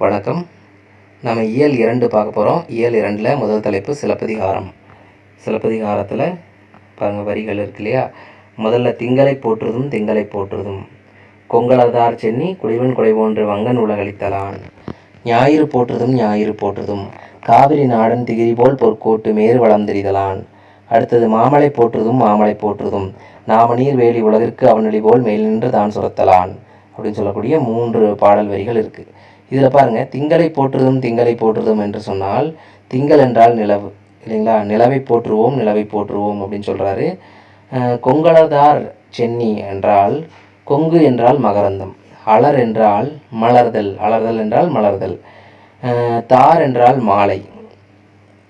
வணக்கம். நம்ம இயல் 2 பார்க்க போகிறோம். இயல் 2ல் முதல் தலைப்பு சிலப்பதிகாரம். சிலப்பதிகாரத்தில் பாருங்கள், வரிகள் இருக்கு இல்லையா? முதல்ல திங்களை போற்றுதும் திங்களை போற்றுதும், கொங்கலதார் சென்னி குடிவன் கொடை போன்று வங்கன் உலகளித்தலான், ஞாயிறு போற்றுதும் ஞாயிறு போற்றுதும், காவிரி நாடன் திகிரி போல் பொற்கோட்டு மேறு வளம் தெரிதலான். அடுத்தது மாமலை போற்றுதும் மாமலை போற்றுதும், நாமநீர் வேலி உலகிற்கு அவனொலி போல் மேல் நின்று தான் சுரத்தலான் அப்படின்னு சொல்லக்கூடிய 3 பாடல் வரிகள் இருக்குது. இதில் பாருங்கள், திங்களை போற்றுதும் திங்களை போற்றுதும் என்று சொன்னால், திங்கள் என்றால் நிலவு இல்லைங்களா? நிலவை போற்றுவோம் நிலவை போற்றுவோம் அப்படின்னு சொல்கிறாரு. கொங்கலதார் சென்னி என்றால், கொங்கு என்றால் மகரந்தம், அலர் என்றால் மலர்தல், அலர்தல் என்றால் மலர்தல், தார் என்றால் மாலை.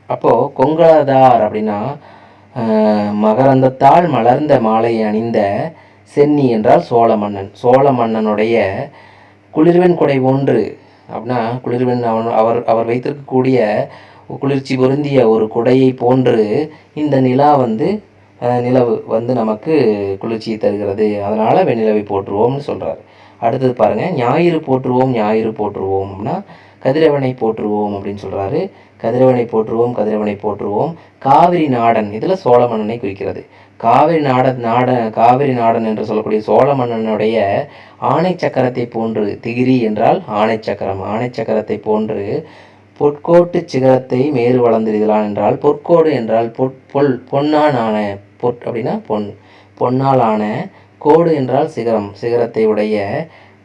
அப்போது கொங்கலதார் அப்படின்னா மகரந்தத்தால் மலர்ந்த மாலையை அணிந்த, சென்னி என்றால் சோழ மன்னன், சோழ மன்னனுடைய குளிர்வெண் கொடை ஒன்று அப்படின்னா, குளிர்வெண் அவர் வைத்திருக்கக்கூடிய குளிர்ச்சி பொருந்திய ஒரு குடையை போன்று இந்த நிலவு நமக்கு குளிர்ச்சியை தருகிறது, அதனால் வெண்ணிலவை போற்றுவோம்னு சொல்கிறார். அடுத்தது பாருங்கள், ஞாயிறு போற்றுவோம் ஞாயிறு போற்றுவோம்னா கதிரவனை போற்றுவோம் அப்படின்னு சொல்கிறாரு. கதிரவனை போற்றுவோம் கதிரவனை போற்றுவோம், காவிரி நாடன், இதில் சோழ மன்னனை குறிக்கிறது. காவிரி நாடன் என்று சொல்லக்கூடிய சோழ மன்னனுடைய ஆணை சக்கரத்தை போன்று, திகிரி என்றால் ஆணை சக்கரம், ஆணை சக்கரத்தை போன்று பொற்கோட்டு சிகரத்தை மேறு வளர்ந்திருதலான் என்றால், பொற்கோடு என்றால் பொன்னான் ஆன, அப்படின்னா பொன்னால் ஆன, கோடு என்றால் சிகரம், சிகரத்தை உடைய,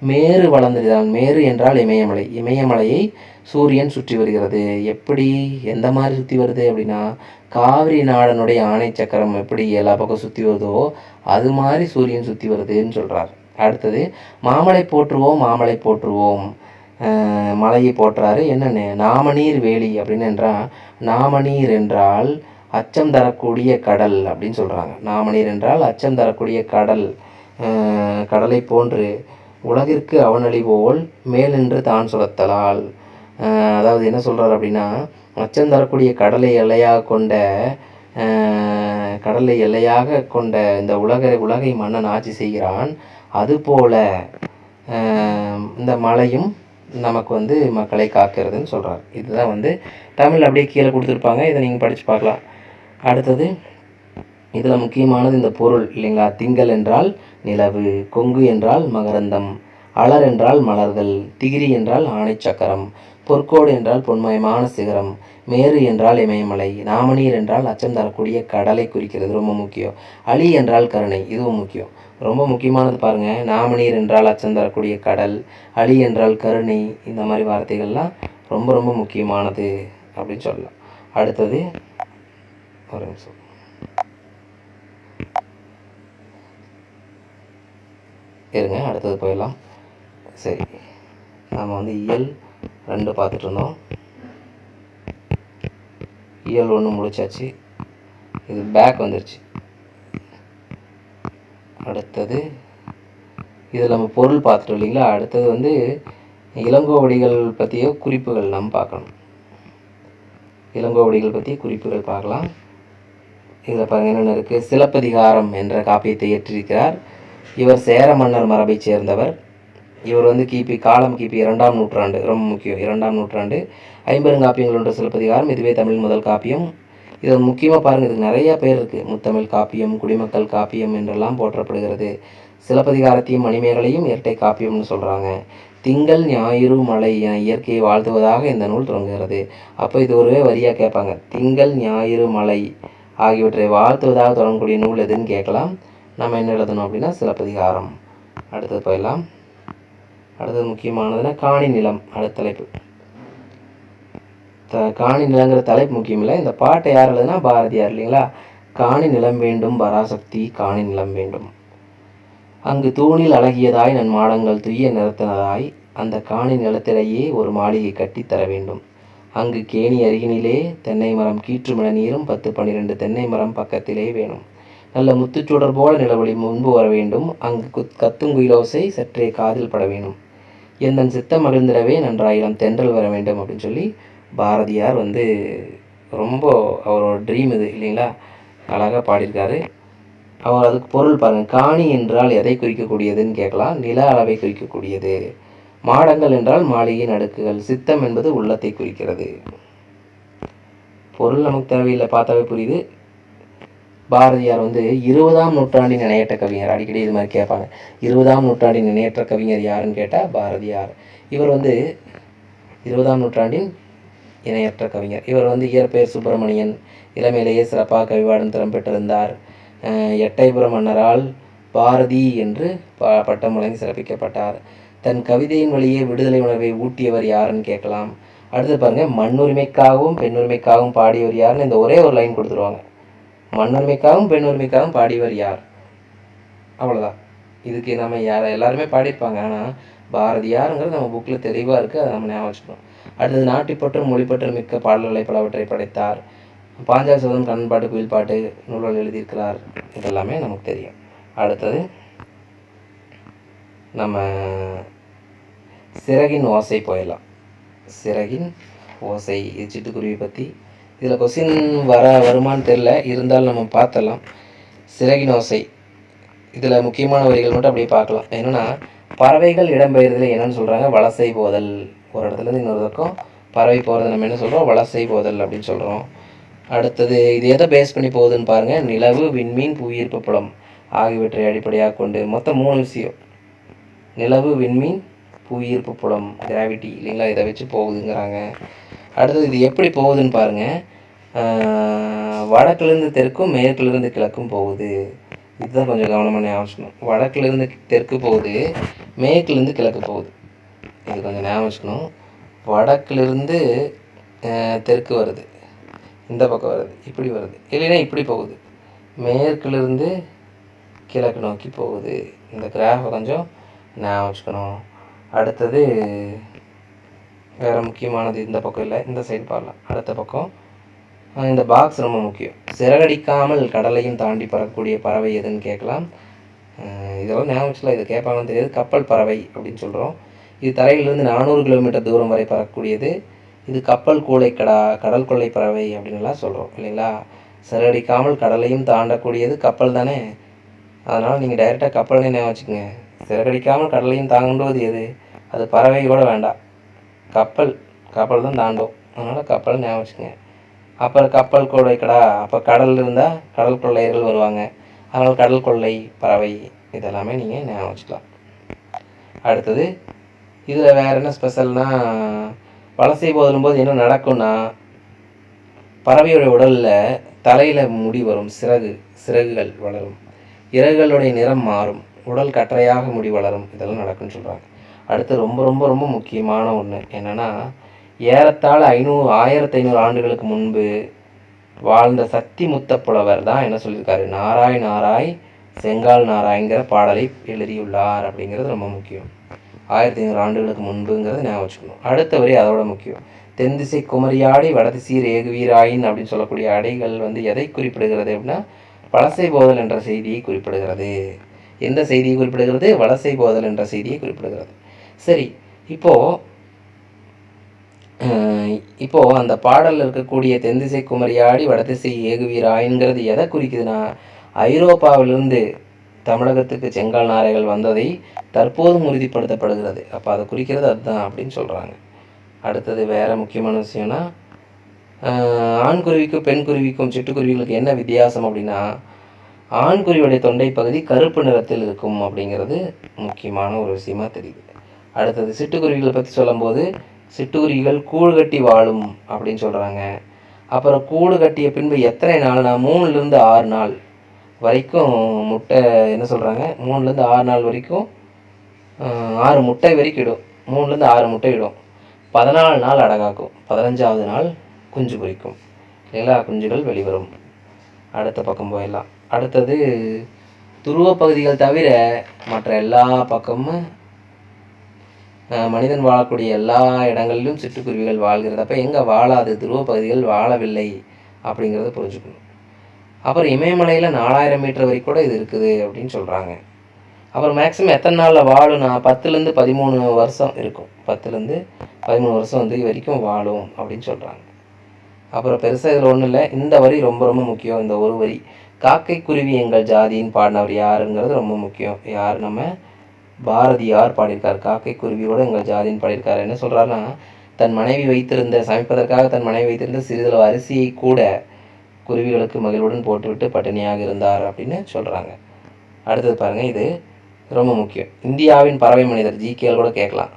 மேறு வளர்ந்திருதான், மேறு என்றால் இமயமலை, இமயமலையை சூரியன் சுற்றி வருகிறது. எப்படி, எந்த மாதிரி சுற்றி வருது அப்படின்னா, காவிரி நாடனுடைய ஆணை சக்கரம் எப்படி எல்லா பக்கம் சுற்றி வருதோ அது மாதிரி சூரியன் சுற்றி வருதுன்னு சொல்கிறார். அடுத்தது மாமலை போற்றுவோம் மாமலை போற்றுவோம், மலையை போற்றுறாரு. என்னென்னு, நாமநீர் வேலி அப்படின்னு என்றால், நாமநீர் என்றால் அச்சம் தரக்கூடிய கடல் அப்படின்னு சொல்கிறாங்க. நாமநீர் என்றால் அச்சம் தரக்கூடிய கடல், கடலை போன்று உலகிற்கு அவனொலி போல் மேல் நின்று தான் சுரத்தலால். அதாவது என்ன சொல்கிறார் அப்படின்னா, அச்சம் தரக்கூடிய கடலை எல்லையாக கொண்ட இந்த உலகை மன்னன் ஆட்சி செய்கிறான். அதுபோல இந்த மலையும் நமக்கு மக்களை காக்கிறதுன்னு சொல்கிறார். இதுதான் தமிழ் அப்படியே கீழே கொடுத்துருப்பாங்க, இதை நீங்கள் படித்து பார்க்கலாம். அடுத்தது இதில் முக்கியமானது இந்த பொருள் இல்லைங்களா? திங்கள் என்றால் நிலவு, கொங்கு என்றால் மகரந்தம், அலர் என்றால் மலர்கள், திகிரி என்றால் ஆணை சக்கரம், பொற்கோடு என்றால் பொன்மயமான சிகரம், மேரு என்றால் இமயமலை, நாமநீர் என்றால் அச்சம் தரக்கூடிய கடலை குறிக்கிறது, ரொம்ப முக்கியம். அலி என்றால் கருணை, இதுவும் முக்கியம், ரொம்ப முக்கியமானது பாருங்கள். நாமநீர் என்றால் அச்சம் தரக்கூடிய கடல், அலி என்றால் கருணை, இந்த மாதிரி வார்த்தைகள்லாம் ரொம்ப ரொம்ப முக்கியமானது அப்படின்னு சொல்லலாம். அடுத்தது ஒரு நிமிஷம், இருங்க, அடுத்தது போயிடலாம். சரி, நாம் இயல் 2 பார்த்துட்டு இருந்தோம். இயல் 1 முடிச்சாச்சு, இது பேக் வந்துருச்சு. அடுத்தது இதில் நம்ம பொருள் பார்த்துட்டோம் இல்லைங்களா? அடுத்தது இளங்கோவடிகள் பற்றிய குறிப்புகள் நம்ம பார்க்கணும். இளங்கோவடிகள் பற்றிய குறிப்புகள் பார்க்கலாம். இதில் பாருங்கள் என்னென்ன இருக்குது. சிலப்பதிகாரம் என்ற காப்பியத்தை இயற்றியிருக்கிறார். இவர் சேர மன்னர் மரபைச் சேர்ந்தவர். இவர் கிபி 2ஆம் நூற்றாண்டு, ரொம்ப முக்கியம், 2ஆம் நூற்றாண்டு. ஐம்பெருங்காப்பியங்கள் ஒன்று சிலப்பதிகாரம், இதுவே தமிழ் முதல் காப்பியம். இது முக்கியமாக பாருங்கள், இதுக்கு நிறையா பேர் இருக்குது. முத்தமிழ் காப்பியம், குடிமக்கள் காப்பியம் என்றெல்லாம் போற்றப்படுகிறது. சிலப்பதிகாரத்தையும் மணிமேகலையும் இரட்டை காப்பியம்னு சொல்கிறாங்க. திங்கள் ஞாயிறு மலை என இயற்கையை வாழ்த்துவதாக இந்த நூல் தொடங்குகிறது. அப்போ இது ஒருவே வரியாக கேட்பாங்க. திங்கள் ஞாயிறு மலை ஆகியவற்றை வாழ்த்துவதாக தொடங்கக்கூடிய நூல் எதுன்னு கேட்கலாம். நம்ம என்ன எழுதணும் அப்படின்னா சிலப்பதிகாரம். அடுத்தது போயிடலாம். அடுத்தது முக்கியமானதுன்னா காணி நிலம், அடுத்த தலைப்பு. காணி நிலங்கிற தலைப்பு முக்கியம் இல்லை, இந்த பாட்டை யார் எழுதுனா பாரதியார் இல்லைங்களா? காணி நிலம் வேண்டும் பராசக்தி காணி நிலம் வேண்டும், அங்கு தூணில் அழகியதாய் நன் மாடங்கள் துய்ய நிறத்தினதாய், அந்த காணி நிலத்திலேயே ஒரு மாளிகை கட்டி தர வேண்டும், அங்கு கேணி அருகினிலே தென்னை மரம் கீற்றுமிழ நீரும் 10-12 தென்னை மரம் பக்கத்திலே வேணும், நல்ல முத்துச்சூடர் போல நிலவொளி முன்பு வர வேண்டும், அங்கு கத்துங்குயிலோசை சற்றே காதில் பட வேணும், எந்தன் சித்தம் மகிழ்ந்திடவே நன்றாயிரம் தென்றல் வர வேண்டும் அப்படின்னு சொல்லி பாரதியார் ரொம்ப அவரோட ட்ரீம் இது இல்லைங்களா? அழகாக பாடியிருக்காரு. அதுக்கு பொருள் பாருங்கள். காணி என்றால் எதை குறிக்கக்கூடியதுன்னு கேட்கலாம். நில அளவை குறிக்கக்கூடியது. மாடங்கள் என்றால் மாளிகையின் அடுக்குகள். சித்தம் என்பது உள்ளத்தை குறிக்கிறது. பொருள் நமக்கு தேவையில்லை, பார்த்தாவே புரியுது. பாரதியார் 20ஆம் நூற்றாண்டின் இணையற்ற கவிஞர். அடிக்கடி இது மாதிரி கேட்பாங்க. 20ஆம் நூற்றாண்டின் இணையற்ற கவிஞர் யாருன்னு கேட்டால் பாரதியார். இவர் 20ஆம் நூற்றாண்டின் இணையற்ற கவிஞர். இவர் இயற்பெயர் சுப்பிரமணியன். இளமையிலேயே சிறப்பாக கவிபாடும் திறம் பெற்றிருந்தார். எட்டயபுரம் மன்னரால் பாரதி என்று பட்டம் வழங்கி சிறப்பிக்கப்பட்டார். தன் கவிதையின் வழியே விடுதலை உணர்வை ஊட்டியவர் யாருன்னு கேட்கலாம். அடுத்து பாருங்கள், மண்ணுரிமைக்காகவும் பெண்ணுரிமைக்காகவும் பாடியவர் யாருன்னு இந்த ஒரே ஒரு லைன் கொடுத்துருவாங்க. மண்ணுரிமைக்காகவும் பெண்ணுரிமைக்காகவும் பாடியவர் யார், அவ்வளோதான். இதுக்கு நம்ம எல்லாருமே பாடியிருப்பாங்க. ஆனால் பாரதியாருங்கிறது நம்ம புக்கில் தெளிவாக இருக்குது, அதை நம்ம ஞாபகம் வச்சுக்கணும். அடுத்தது, நாட்டிப்பற்றும் மொழிப்பற்றும் மிக்க பாடல்களை பலவற்றை படைத்தார். பாஞ்சால சபதம், கண்பாட்டு, குயில் பாட்டு நூல்கள் எழுதியிருக்கிறார். இதெல்லாமே நமக்கு தெரியும். அடுத்தது நம்ம சிறகின் ஓசை போயிடலாம். சிறகின் ஓசை, இது சிட்டுக்குருவி பற்றி. இதில் கொஸ்டின் வருமானு தெரில, இருந்தாலும் நம்ம பார்த்தலாம். சிறகின் ஓசை, இதில் முக்கியமான வரிகள் மட்டும் அப்படியே பார்க்கலாம். என்னென்னா, பறவைகள் இடம்பெயர்தல் என்னென்னு சொல்கிறாங்க, வலசை போதல். ஒரு இடத்துலேருந்து இன்னொரு பக்கம் பறவை போகிறது நம்ம என்ன சொல்கிறோம், வலசை போதல் அப்படின்னு சொல்கிறோம். அடுத்தது, இது எதை பேஸ் பண்ணி போகுதுன்னு பாருங்கள். நிலவு, விண்மீன், புவியீர்ப்பு புலம் ஆகியவற்றை அடிப்படையாக கொண்டு மொத்தம் 3 விஷயம். நிலவு, விண்மீன், புவியீர்ப்பு புலம், கிராவிட்டி இல்லைங்களா, இதை வச்சு போகுதுங்கிறாங்க. அடுத்தது, இது எப்படி போகுதுன்னு பாருங்கள். வடக்குலேருந்து தெற்கும் மேற்குலேருந்து கிழக்கும் போகுது. இதுதான் கொஞ்சம் கவனமாக ஞாபகம். வடக்குலேருந்து தெற்கு போகுது, மேற்குலேருந்து கிழக்கு போகுது. இது கொஞ்சம் ஞாபகம் வச்சுக்கணும். வடக்குலேருந்து தெற்கு வருது, இந்த பக்கம் வருது, இப்படி வருது, இல்லைன்னா இப்படி போகுது. மேற்குலேருந்து கிழக்கு நோக்கி போகுது. இந்த கிராஃபை கொஞ்சம் ஞாபகம் வச்சுக்கணும். அடுத்தது வேறு முக்கியமானது இந்த பக்கம் இல்லை, இந்த சைடு பாடலாம். அடுத்த பக்கம் இந்த பாக்ஸ் ரொம்ப முக்கியம். சிறகடிக்காமல் கடலையும் தாண்டி பறக்கக்கூடிய பறவை எதுன்னு கேட்கலாம். இதெல்லாம் ஞாபகம் வச்சுக்கலாம், இது கேட்பாங்கன்னு தெரியாது. கப்பல் பறவை அப்படின்னு சொல்கிறோம். இது தரையிலிருந்து 400 கிலோமீட்டர் தூரம் வரை பறக்கக்கூடியது. இது கப்பல் கடல் கொள்ளை பறவை அப்படின்லாம் சொல்கிறோம் இல்லைங்களா. சிறகடிக்காமல் கடலையும் தாண்டக்கூடியது கப்பல் தானே. அதனால் நீங்கள் டைரெக்டாக கப்பல்னே ஞாபகம் வச்சுக்கோங்க. சிறகடிக்காமல் கடலையும் தாண்டுவது எது, அது பறவை கூட வேண்டாம், கப்பல் தான் தாண்டும். அதனால் கப்பல் ஞாபகம் வச்சுக்கோங்க. அப்புறம் கப்பல் கொள்ளைக்கடா, அப்போ கடல் இருந்தால் கடல் கொள்ளையர்கள் வருவாங்க, அதனால் கடல் கொள்ளை பறவை. இதெல்லாமே நீங்கள் ஞாபகம் வச்சுக்கலாம். அடுத்தது, இதில் வேறு என்ன ஸ்பெஷல்னால், வலசை போதும்போது என்ன நடக்கும்னா, பறவையோட உடலில் தலையில் முடி வரும், சிறகுகள் வளரும், இறகுகளுடைய நிறம் மாறும், உடல் கற்றையாக முடி வளரும். இதெல்லாம் நடக்கும்னு சொல்கிறாங்க. அடுத்து ரொம்ப ரொம்ப ரொம்ப முக்கியமான ஒன்று என்னென்னா, ஏறத்தாழ 1500 ஆண்டுகளுக்கு முன்பு வாழ்ந்த சக்தி முத்த புலவர் தான் என்ன சொல்லியிருக்காரு, நாராய் நாராய் செங்கால் நாராய்ங்கிற பாடலை எழுதியுள்ளார். அப்படிங்கிறது ரொம்ப முக்கியம். 1500 ஆண்டுகளுக்கு முன்புங்கிறது ஞாபகம் வச்சுக்கணும். அடுத்த வரி அதோட முக்கியம். தென்திசை குமரியாடி வடதிசீர் ஏகுவீராயின் அப்படின்னு சொல்லக்கூடிய அடைகள் எதை குறிப்பிடுகிறது அப்படின்னா, வலசை போதல் என்ற செய்தியை குறிப்பிடுகிறது. எந்த செய்தியை குறிப்பிடுகிறது, வலசை போதல் என்ற செய்தியை குறிப்பிடுகிறது. சரி, இப்போது அந்த பாடலில் இருக்கக்கூடிய தென்திசை குமரியாடி வடதிசை ஏகுவீராயின்கிறது எதை குறிக்குதுன்னா, ஐரோப்பாவிலிருந்து தமிழகத்துக்கு செங்கால் நாரைகள் வந்ததை தற்போதும் உறுதிப்படுத்தப்படுகிறது. அப்போ அதை குறிக்கிறது அதுதான் அப்படின்னு சொல்கிறாங்க. அடுத்தது வேறு முக்கியமான விஷயம்னா, ஆண்குருவிக்கும் பெண் குருவிக்கும் சிட்டுக்குருவிகளுக்கு என்ன வித்தியாசம் அப்படின்னா, ஆண்குருவியுடைய தொண்டை பகுதி கருப்பு நிறத்தில் இருக்கும் அப்படிங்கிறது முக்கியமான ஒரு விஷயமா தெரியுது. அடுத்தது, சிட்டுக்குருவிகளை பற்றி சொல்லும்போது, சிட்டுக்குருவிகள் கூடு கட்டி வாழும் அப்படின்னு சொல்கிறாங்க. அப்புறம் கூடு கட்டிய பின்பு எத்தனை நாள்னா 3லேருந்து 6 நாள் வரைக்கும் முட்டை, என்ன சொல்கிறாங்க, 3லேருந்து 6 நாள் வரைக்கும் 6 முட்டை வரைக்கும் இடும். 3லேருந்து 6 முட்டை இடும். 14 நாள் அடகாக்கும். 15ஆவது நாள் குஞ்சு பொரிக்கும். எல்லா குஞ்சுகள் வெளிவரும். அடுத்த பக்கம் போயிடலாம். அடுத்தது, துருவ பகுதிகள் தவிர மற்ற எல்லா பக்கமும் மனிதன் வாழக்கூடிய எல்லா இடங்களிலும் சிட்டுக்குருவிகள் வாழ்கிறது. அப்போ எங்கே வாழாது, துருவ பகுதிகள் வாழவில்லை அப்படிங்கிறத புரிஞ்சுக்கணும். அப்புறம் இமயமலையில் 4000 மீட்டர் வரைக்கும் கூட இது இருக்குது அப்படின்னு சொல்கிறாங்க. அப்புறம் மேக்ஸிமம் எத்தனை நாளில் வாழும்னா 10லேருந்து 13 வருஷம் இருக்கும். 10லேருந்து 13 வருஷம் இது வரைக்கும் வாழும் அப்படின்னு சொல்கிறாங்க. அப்புறம் பெருசாக இதில் ஒன்றும் இல்லை, இந்த வரி ரொம்ப ரொம்ப முக்கியம். இந்த ஒரு வரி, காக்கை குருவி எங்கள் ஜாதின்னு பாடினவர் யாருங்கிறது ரொம்ப முக்கியம். யார், நம்ம பாரதியார் பாடியிருக்கார். காக்கை குருவியோடு எங்கள் ஜாதின்னு பாடியிருக்கார். என்ன சொல்கிறாருன்னா, தன் மனைவி வைத்திருந்த சமைப்பதற்காக தன் மனைவி வைத்திருந்த சிறிதளவு அரிசியை கூட குருவிகளுக்கு மகிழ்வுடன் போட்டுவிட்டு பட்டினியாக இருந்தார் அப்படின்னு சொல்கிறாங்க. அடுத்தது பாருங்கள், இது ரொம்ப முக்கியம். இந்தியாவின் பறவை மனிதர் ஜிகேல கூட கேட்கலாம்.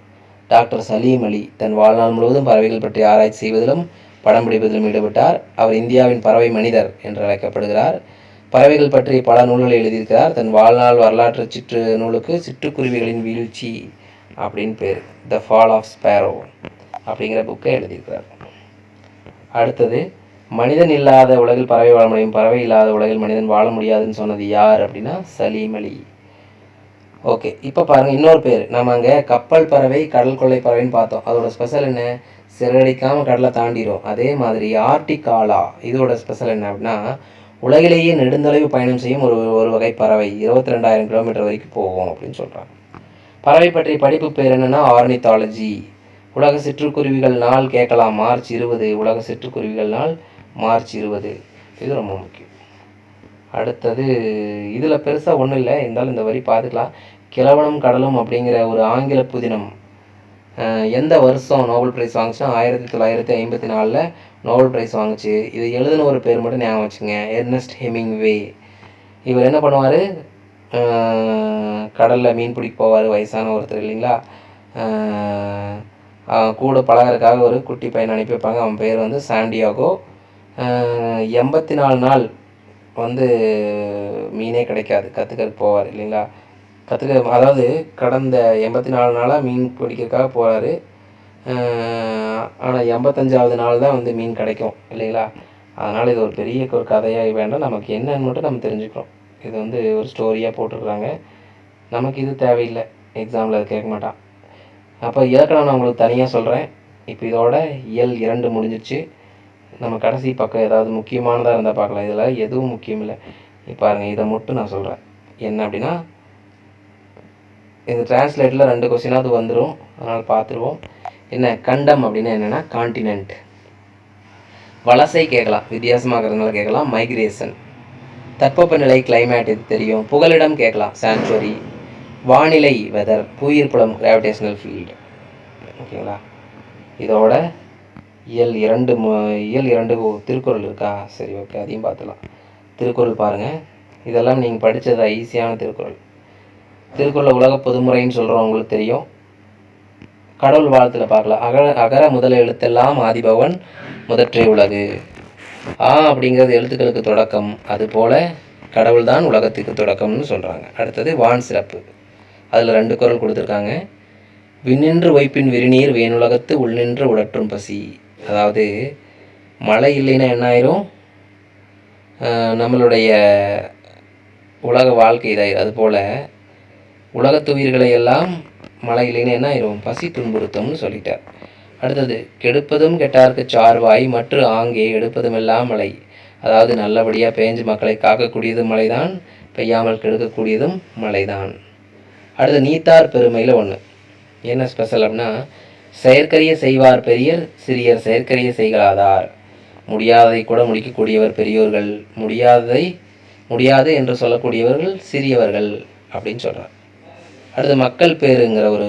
டாக்டர் சலீம் அலி தன் வாழ்நாள் முழுவதும் பறவைகள் பற்றி ஆராய்ச்சி செய்வதிலும் படம் பிடிப்பதிலும் ஈடுபட்டார். அவர் இந்தியாவின் பறவை மனிதர் என்று அழைக்கப்படுகிறார். பறவைகள் பற்றி பல நூல்களை எழுதியிருக்கிறார். தன் வாழ்நாள் வரலாற்று சிற்று நூலுக்கு சிட்டுக்குருவிகளின் வீழ்ச்சி அப்படின்னு பேர், த ஃபால் ஆஃப் ஸ்பேரோ அப்படிங்கிற புக்கை எழுதியிருக்கிறார். அடுத்தது, மனிதன் இல்லாத உலகில் பறவை வாழ முடியும், பறவை இல்லாத உலகில் மனிதன் வாழ முடியாதுன்னு சொன்னது யார் அப்படின்னா சலீம் அலி. ஓகே, இப்போ பாருங்கள் இன்னொரு பேர். நம்ம அங்கே கப்பல் பறவை கடல் கொள்ளை பறவைன்னு பார்த்தோம். அதோட ஸ்பெஷல் என்ன? சிறகடிக்காமல் கடலை தாண்டிடும். அதே மாதிரி ஆர்டிக் ஆலா, இதோட ஸ்பெஷல் என்ன அப்படின்னா உலகிலேயே நெடுந்தொலைவு பயணம் செய்யும் ஒரு வகை பறவை, 22,000 கிலோமீட்டர் வரைக்கும் போகும் அப்படின்னு சொல்கிறாங்க. பறவை பற்றி படிப்பு பேர் என்னென்னா ஆர்னித்தாலஜி. உலக சிற்றுக்குருவிகள் நாள் கேட்கலாம், மார்ச் 20. உலக சிற்றுக்குருவிகள் நாள் மார்ச் 20. இது ரொம்ப முக்கியம். அடுத்தது, இதில் பெருசாக ஒன்றும் இல்லை, இருந்தாலும் இந்த வரி பார்த்துக்கலாம். கிழவனும் கடலும் அப்படிங்கிற ஒரு ஆங்கில புதினம் எந்த வருஷம் நோபல் ப்ரைஸ் வாங்குச்சுன்னா 1954 நோபல் ப்ரைஸ் வாங்குச்சு. இது எழுதின ஒரு பேர் மட்டும் ஞாபகம் வச்சுங்க, எர்னஸ்ட் ஹெமிங்வே. இவர் என்ன பண்ணுவார், கடலில் மீன் பிடிக்க போவார், வயசான ஒருத்தர் இல்லைங்களா. கூட பழகிறதுக்காக ஒரு குட்டி பையனை அனுப்பி வைப்பாங்க. அவன் பேர் வந்து சாண்டியாகோ. 84 நாள் வந்து மீனே கிடைக்காது, கற்றுக்கிறதுக்கு போவார் இல்லைங்களா. அதாவது கடந்த 84 நாளாக மீன் பிடிக்கிறதுக்காக போகிறாரு. ஆனால் 85வது நாள் தான் வந்து மீன் கிடைக்கும் இல்லைங்களா. அதனால் இது ஒரு பெரிய ஒரு கதையாக வேண்டாம், நமக்கு என்னன்னு மட்டும் நம்ம தெரிஞ்சுக்கிறோம். இது வந்து ஒரு ஸ்டோரியாக போட்டிருக்குறாங்க, நமக்கு இது தேவையில்லை, எக்ஸாமில் அது கேட்க மாட்டான். அப்போ இலக்கணம் நான் உங்களுக்கு தனியாக சொல்கிறேன். இப்போ இதோட இயல் 2 முடிஞ்சிச்சு. நம்ம கடைசி பக்கம் ஏதாவது முக்கியமானதாக இருந்தால் பார்க்கலாம். இதில் எதுவும் முக்கியம் இல்லை. இப்போ பாருங்கள், இதை மட்டும் நான் சொல்கிறேன். என்ன அப்படின்னா, இந்த டிரான்ஸ்லேட்டில் 2 கொஸ்டினாவது வந்துடும், அதனால் பார்த்துருவோம். என்ன கண்டம் அப்படின்னா என்னென்னா காண்டினென்ட். வலசை கேட்கலாம், வித்தியாசமாகிறதுனால கேட்கலாம். மைக்ரேஷன். தட்பவெப்பநிலை கிளைமேட் இது தெரியும். புகலிடம் கேட்கலாம், சாங்சுவரி. வானிலை வெதர். புவியீர்ப்புலம் gravitational field. ஓகேங்களா. இதோட இயல் 2 திருக்குறள் இருக்கா? சரி, ஓகே, அதையும் பார்த்துக்கலாம். திருக்குறள் பாருங்கள், இதெல்லாம் நீங்கள் படித்ததா ஈஸியான திருக்குறள். திருக்குறள் உலக பொதுமுறைன்னு சொல்கிறோம், உங்களுக்கு தெரியும். கடவுள் வாழ்த்தில் பார்க்கலாம். அகர முதல எழுத்தெல்லாம் ஆதிபவன் முதற்றே உலகு. அப்படிங்கிறது எழுத்துக்களுக்கு தொடக்கம், அதுபோல் கடவுள் தான் உலகத்துக்கு தொடக்கம்னு சொல்கிறாங்க. அடுத்தது வான் சிறப்பு. அதில் 2 குறள் கொடுத்துருக்காங்க. விண்ணின்று வைப்பின் விரிநீர் வேணுலகத்து உள்நின்று உழற்றும் பசி. அதாவது மழை இல்லைன்னா என்ன ஆயிரும், நம்மளுடைய உலக வாழ்க்கை இதாயிரும். அதுபோல் உலகத்து உயிர்களை எல்லாம் மழை இல்லைன்னா என்ன ஆயிரும், பசி துன்புறுத்தும்னு சொல்லிட்டார். அடுத்தது, கெடுப்பதும் கெட்டார்க்கு சார்வாய் மற்ற ஆங்கே எடுப்பதும் எல்லாம் மழை. அதாவது நல்லபடியாக பேஞ்சு மக்களை காக்கக்கூடியதும் மழைதான், பெய்யாமல் கெடுக்கக்கூடியதும் மழைதான். அடுத்து, நீத்தார் பெருமையில் ஒன்று என்ன ஸ்பெஷல் அப்படின்னா, செயற்கரிய செய்வார் பெரியர், சிறியர் செயற்கரிய செய்களாதார். முடியாததை கூட முடிக்கக்கூடியவர் பெரியோர்கள், முடியாது என்று சொல்லக்கூடியவர்கள் சிறியவர்கள் அப்படின்னு சொல்கிறார். அடுத்து, மக்கள் பேருங்கிற ஒரு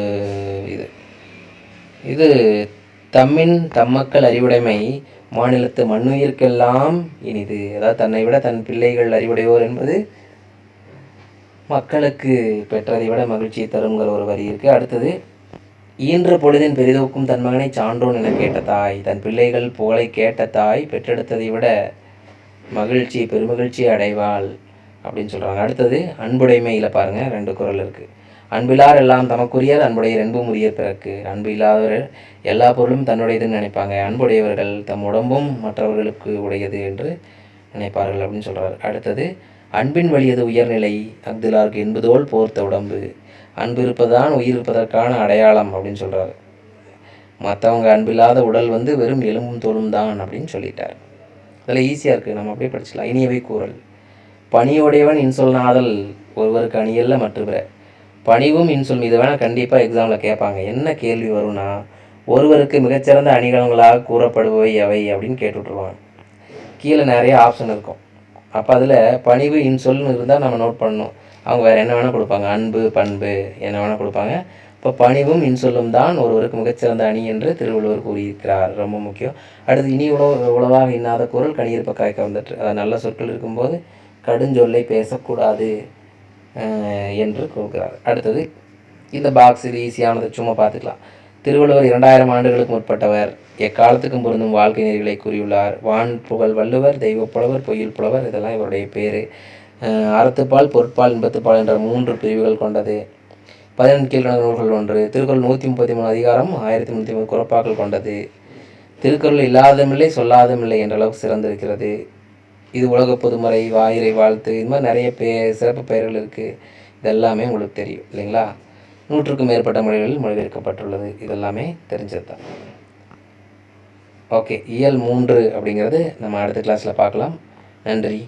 இது தம்மக்கள் அறிவுடைமை மாநிலத்து மண்ணுயிர்க்கெல்லாம் இனிது. அதாவது தன்னை விட தன் பிள்ளைகள் அறிவுடையோர் என்பது மக்களுக்கு பெற்றதை விட மகிழ்ச்சியை தருங்கிற ஒரு வரி இருக்குது. அடுத்தது, ஈன்ற பொழுதின் பெரிதோக்கும் தன் மகனை சான்றோன் என கேட்ட தாய். தன் பிள்ளைகள் புகழை கேட்ட தாய் பெற்றெடுத்ததை விட பெருமகிழ்ச்சியை அடைவாள் அப்படின்னு சொல்கிறாங்க. அடுத்தது, அன்புடைமையில் பாருங்கள் 2 குறள் இருக்குது. அன்பிலார் எல்லாம் தமக்குரியர், அன்புடையர் என்பும் உரியர் பிறக்கு. அன்பு இல்லாதவர் எல்லா பொருளும் தன்னுடையதுன்னு நினைப்பாங்க. அன்புடையவர்கள் தம் உடம்பும் மற்றவர்களுக்கு உடையது என்று நினைப்பார்கள் அப்படின்னு சொல்கிறார். அடுத்தது, அன்பின் வழியது உயர்நிலை, அஃதிலார்க்கு என்பதோல் போர்த்த உடம்பு. அன்பு இருப்பதுதான் உயிர் இருப்பதற்கான அடையாளம் அப்படின்னு சொல்கிறார். மற்றவங்க அன்பில்லாத உடல் வந்து வெறும் எலும்பும் தோலும் தான் அப்படின்னு சொல்லிட்டார். அதில் ஈஸியாக இருக்குது, நம்ம அப்படியே படிச்சுக்கலாம். இனியவை கூறல். பணியுடையவன் இன்சொல் நாதல் ஒருவருக்கு அணியல்ல மற்றவரை. பணிவும் இன்சொல் மீது வேணால் கண்டிப்பாக எக்ஸாமில் கேட்பாங்க. என்ன கேள்வி வரும்னா, ஒருவருக்கு மிகச்சிறந்த அணிகலங்களாக கூறப்படுபவை எவை அப்படின்னு கேட்டுவிட்ருவாங்க. கீழே நிறைய ஆப்ஷன் இருக்கும். அப்போ அதில் பணிவு இன்சொல்னு இருந்தால் நம்ம நோட் பண்ணணும். அவங்க வேறு என்ன வேணால் கொடுப்பாங்க, அன்பு, பண்பு என்ன வேணால் கொடுப்பாங்க. இப்போ பணிவும் இன்சொல்லும் தான் ஒருவருக்கு மிகச்சிறந்த அணி என்று திருவள்ளுவர் கூறியிருக்கிறார். ரொம்ப முக்கியம். அடுத்து, இனி உளவாக இன்னாத குரல் கனியிருப்ப காய்க்க வந்துட்டு, நல்ல சொற்கள் இருக்கும்போது கடுஞ்சொல்லை பேசக்கூடாது என்று கூறுகிறார். அடுத்தது, இந்த பாக்ஸ் இது ஈஸியானது, சும்மா பார்த்துக்கலாம். திருவள்ளுவர் 2000 ஆண்டுகளுக்கு முற்பட்டவர். எக்காலத்துக்கும் பொருந்தும் வாழ்க்கை நெறிகளை கூறியுள்ளார். வான் புகழ் வள்ளுவர், தெய்வப்புலவர், பொய்யில் புலவர், இதெல்லாம் இவருடைய பேர். அறத்துப்பால், பொருட்பால், இன்பத்துப்பால் என்ற 3 பிரிவுகள் கொண்டது. 18 கீழ்கணக்கு நூல்கள் ஒன்று. திருக்குறள் 133 அதிகாரம், 1330 குறப்பாக்கள் கொண்டது. திருக்குறள் இல்லாதமில்லை சொல்லாதமில்லை என்ற அளவுக்கு சிறந்திருக்கிறது. இது உலக பொதுமறை, வாயிறை வாழ்த்து, இது மாதிரி நிறைய சிறப்பு பெயர்கள் இருக்குது. இதெல்லாமே உங்களுக்கு தெரியும் இல்லைங்களா? 100க்கும் மேற்பட்ட மொழிகளில் மொழிபெயர்க்கப்பட்டுள்ளது. இதெல்லாமே தெரிஞ்சது தான். ஓகே, இயல் 3 அப்படிங்கிறது நம்ம அடுத்த கிளாஸில் பார்க்கலாம். நன்றி.